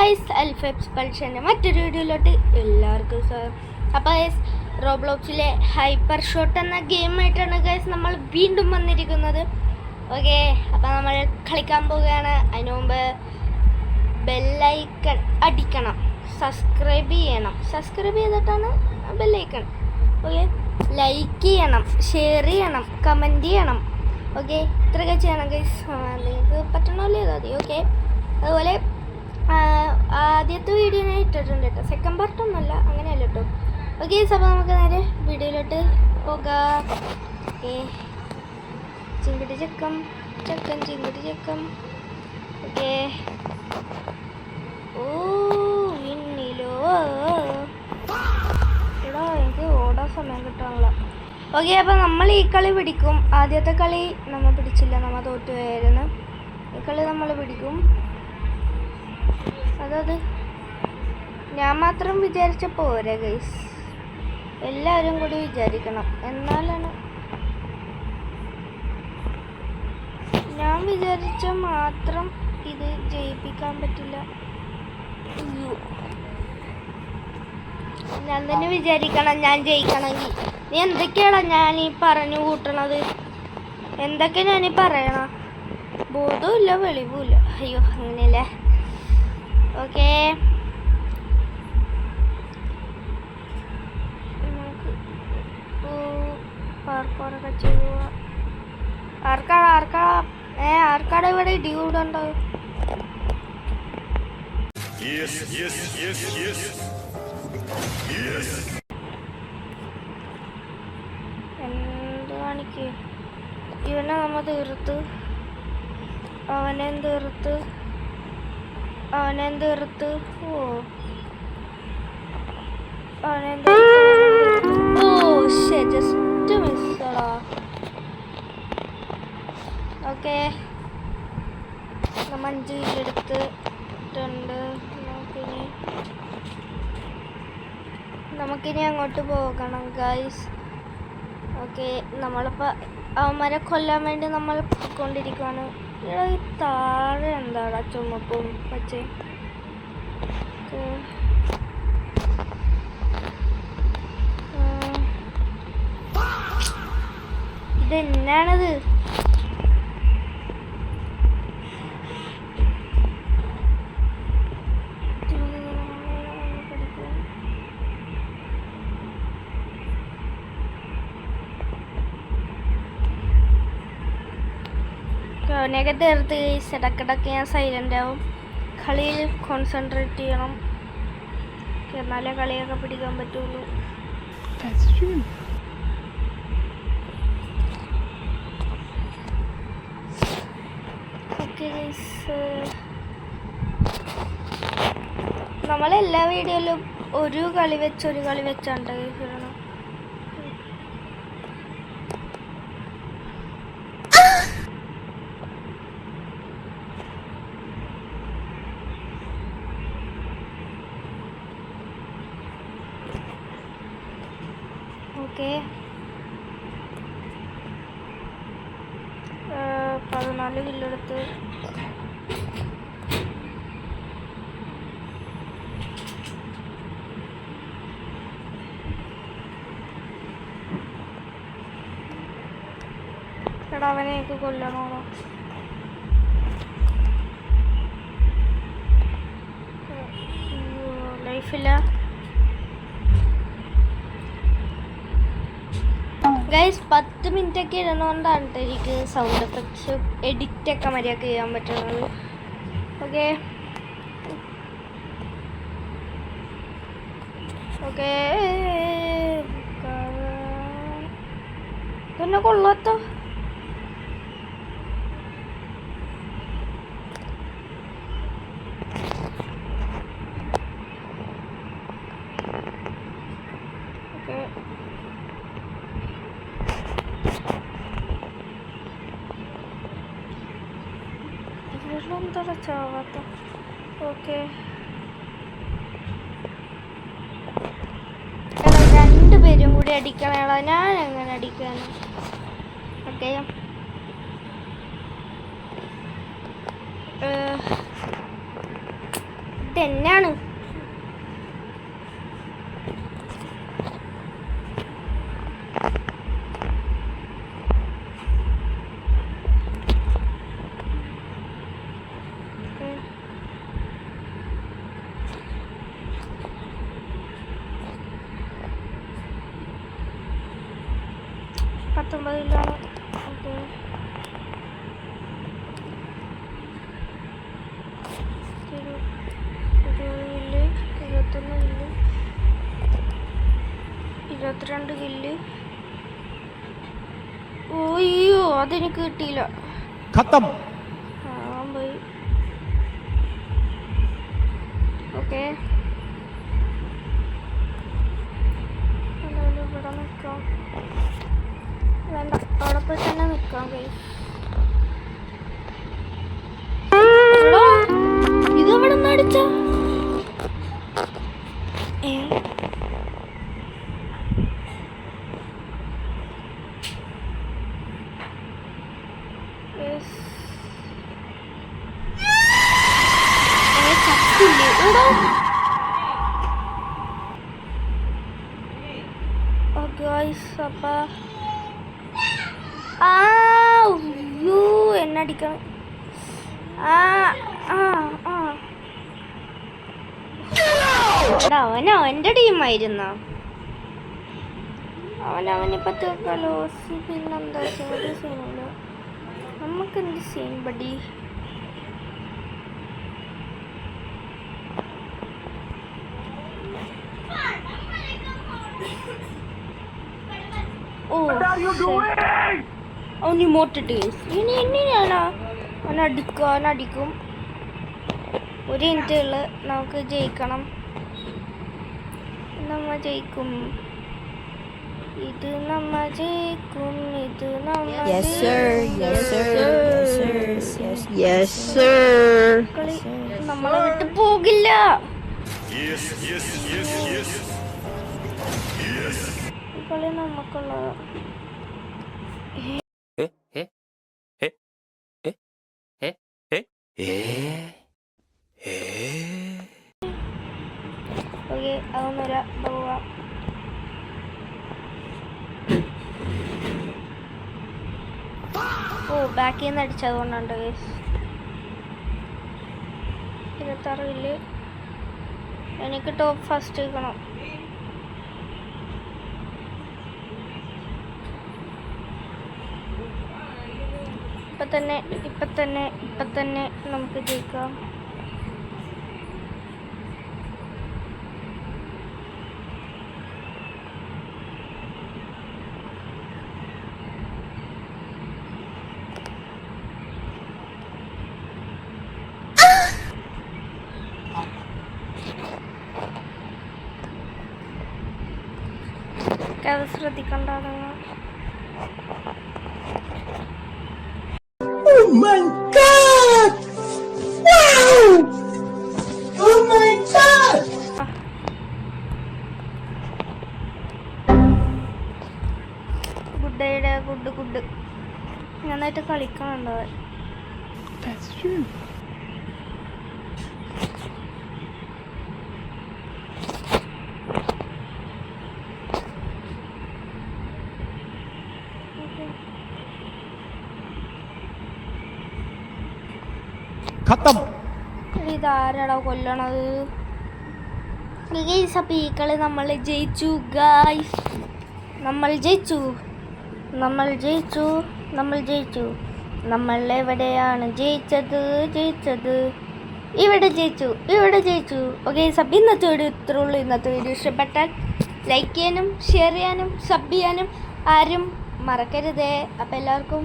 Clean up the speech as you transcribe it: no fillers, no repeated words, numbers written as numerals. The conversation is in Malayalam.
ഗായ്സ്, അൽഫ എക്സ്പൾഷൻ്റെ മറ്റൊരു വീഡിയോയിലോട്ട് എല്ലാവർക്കും സ്വാഗതം. അപ്പോൾ ഗൈസ്, റോബ്ലോക്സിലെ ഹൈപ്പർ ഷോട്ട് എന്ന ഗെയിമായിട്ടാണ് ഗൈസ് നമ്മൾ വീണ്ടും വന്നിരിക്കുന്നത്. ഓക്കെ, അപ്പോൾ നമ്മൾ കളിക്കാൻ പോവുകയാണ്. അതിനു മുമ്പ് ബെല്ലൈക്കൺ അടിക്കണം, സബ്സ്ക്രൈബ് ചെയ്യണം. സബ്സ്ക്രൈബ് ചെയ്തിട്ടാണ് ബെല്ലൈക്കൺ. ഓക്കെ, ലൈക്ക് ചെയ്യണം, ഷെയർ ചെയ്യണം, കമൻറ്റ് ചെയ്യണം. ഓക്കെ, ഇത്രയൊക്കെ ചെയ്യണം ഗൈസ്. നിങ്ങൾക്ക് പറ്റണമല്ലോ ചെയ്താൽ മതി. ഓക്കെ, അതുപോലെ ആദ്യത്തെ വീഡിയോ ഞാൻ ഇട്ടിട്ടുണ്ട് കേട്ടോ, സെക്കൻഡ് പാർട്ടൊന്നുമല്ല, അങ്ങനെയല്ല കേട്ടോ. ഓക്കെ, അപ്പോൾ നമുക്ക് നേരെ വീഡിയോയിലോട്ട് പോകാം. ഓക്കെ, ചിങ്കിടി ചക്കം ചക്കൻ ചിങ്കിടി ചക്കം. ഓക്കെ, ഓ വിണ്ണിലോ എടാ, എനിക്ക് ഓടാൻ സമയം കിട്ടാനുള്ള. ഓക്കെ, അപ്പോൾ നമ്മൾ ഈ കളി പിടിക്കും. ആദ്യത്തെ കളി നമ്മൾ പിടിച്ചില്ല, നമ്മൾ തോറ്റുപോയായിരുന്നു. ഈ കളി നമ്മൾ പിടിക്കും. അതത് ഞാൻ മാത്രം വിചാരിച്ച പോരാ ഗൈസ്, എല്ലാവരും കൂടി വിചാരിക്കണം, എന്നാലാണ്. ഞാൻ വിചാരിച്ച മാത്രം ഇത് ജയിപ്പിക്കാൻ പറ്റില്ല. ഞാൻ തന്നെ വിചാരിക്കണം ഞാൻ ജയിക്കണമെങ്കിൽ. നീ എന്തൊക്കെയാണ് ഞാൻ ഈ പറഞ്ഞു കൂട്ടണത്? എന്തൊക്കെ ഞാനീ പറയണ? ബോധവുമില്ല, വെളിവുമില്ല. അയ്യോ, അങ്ങനെയല്ലേ. ഓക്കെ, നമുക്ക് പാർക്കോറൊക്കെ ചെയ്യുക. ആർക്കാടാ ഇവിടെ ഇടികൂടുണ്ടോ? എന്ത് കാണിക്ക്? ഇവനെ നമ്മ തീർത്ത്, അവനെ തീർത്ത്. ഓ ജസ്റ്റ് മിസ്സടാ. ഓക്കെ, നമ്മ 5 കില്ലെടുത്തിട്ടുണ്ട്. നമുക്കിനി അങ്ങോട്ട് പോകണം ഗൈസ്. ഓക്കെ, നമ്മളിപ്പോൾ അവന്മാരെ കൊല്ലാൻ വേണ്ടി നമ്മൾ കൊണ്ടിരിക്കുകയാണ്. ഇവിടെ ഈ താഴെ എന്താടാ ചുമപ്പും പച്ചയും? ഇതെന്നാണത്? അവനെയൊക്കെ തീർത്ത് ഇടക്കിടക്ക് ഞാൻ സൈലൻ്റ് ആവും. കളിയിൽ കോൺസെൻട്രേറ്റ് ചെയ്യണം, എന്നാലേ കളിയൊക്കെ പിടിക്കാൻ പറ്റുള്ളൂ. ഓക്കെ ഗൈസ്, നമ്മളെല്ലാ വീഡിയോയിലും ഒരു കളി വെച്ചാണ്ട് ഇടണം. ഓക്കെ, 14 കില്ലെടുത്ത്. എടാ, അവനെ എനിക്ക് കൊല്ലണോ? ലൈഫില്ല ഗൈസ്. 10 മിനിറ്റൊക്കെ ഇടണോണ്ടാണ് എനിക്ക് സൗണ്ട് എഫക്ട്സ് എഡിറ്റൊക്കെ മര്യാദക്ക് ചെയ്യാൻ പറ്റുന്നത്. ഓക്കെ, ഓക്കെ, പിന്നെ കൊള്ളാത്ത. ഓക്കെ, എന്താ ചാവാത്ത? ഓക്കെ, 2 പേരും കൂടി അടിക്കണേടാ, ഞാൻ എങ്ങനെ അടിക്കാനും? ഓക്കെ, ഇതെന്നാണ്? പത്തൊമ്പതിലാണ്. Okay, kill, 21 kill, 22 kill. ഓയ്യോ, അതെനിക്ക് കിട്ടിയില്ല. പോയി. ഓക്കെ, ഇവിടെ നിൽക്കാം. വേണ്ട, അവിടെ പോയി തന്നെ നിൽക്കാം. ഇതെവിടെ നിന്ന് അടിച്ച? എന്നടിക്കണം. അവൻ്റെ ടീമായിരുന്ന അവനിപ്പോ തീർക്കാലോ. പിന്നെന്താ ഒരു സീനില്ല, നമുക്കെന്ത് സീൻ ബഡി. അവന് ഇമോട്ടിട്ട് ഇനി എങ്ങനെയാണോ അവനടിക്കും. ഒരു മിനിറ്റ് ഉള്ളു, നമുക്ക് ജയിക്കണം. നമ്മ ജയിക്കും, ഇത് നമ്മ ജയിക്കും, ഇത് നമ്മളെ വിട്ട് പോകില്ല. ഈ കളി നമുക്കുള്ളത്. ഓക്കെ, അതൊന്നുമില്ല, പോവാം. ബാക്കിൽ നിന്ന് അടിച്ചതുകൊണ്ടുണ്ട്. 26 കില്ല്. എനിക്ക് ടോപ്പ് ഫസ്റ്റ് നിൽക്കണം. ഇപ്പം തന്നെ നമുക്ക് ജയിക്കാം. അത് ശ്രദ്ധിക്കണ്ടാകുന്ന. Oh my God! Wow! Oh my God! Good നന്നായിട്ട് കളിക്കണുണ്ടോ? That's true. ഇതാരടാ കൊല്ലണത്? അപ്പൊ ഈ കളി നമ്മൾ ജയിച്ചു ഗായ്സ്. നമ്മൾ എവിടെയാണ് ജയിച്ചത്? ഇവിടെ ജയിച്ചു. ഓക്കെ, സബ് ഇന്നത്തെ വീഡിയോ ഇത്രേ ഉള്ളൂ. ഇന്നത്തെ വീഡിയോ ഇഷ്ടപ്പെട്ടാൽ ലൈക്ക് ചെയ്യാനും ഷെയർ ചെയ്യാനും സബ് ചെയ്യാനും ആരും മറക്കരുതേ. അപ്പം എല്ലാവർക്കും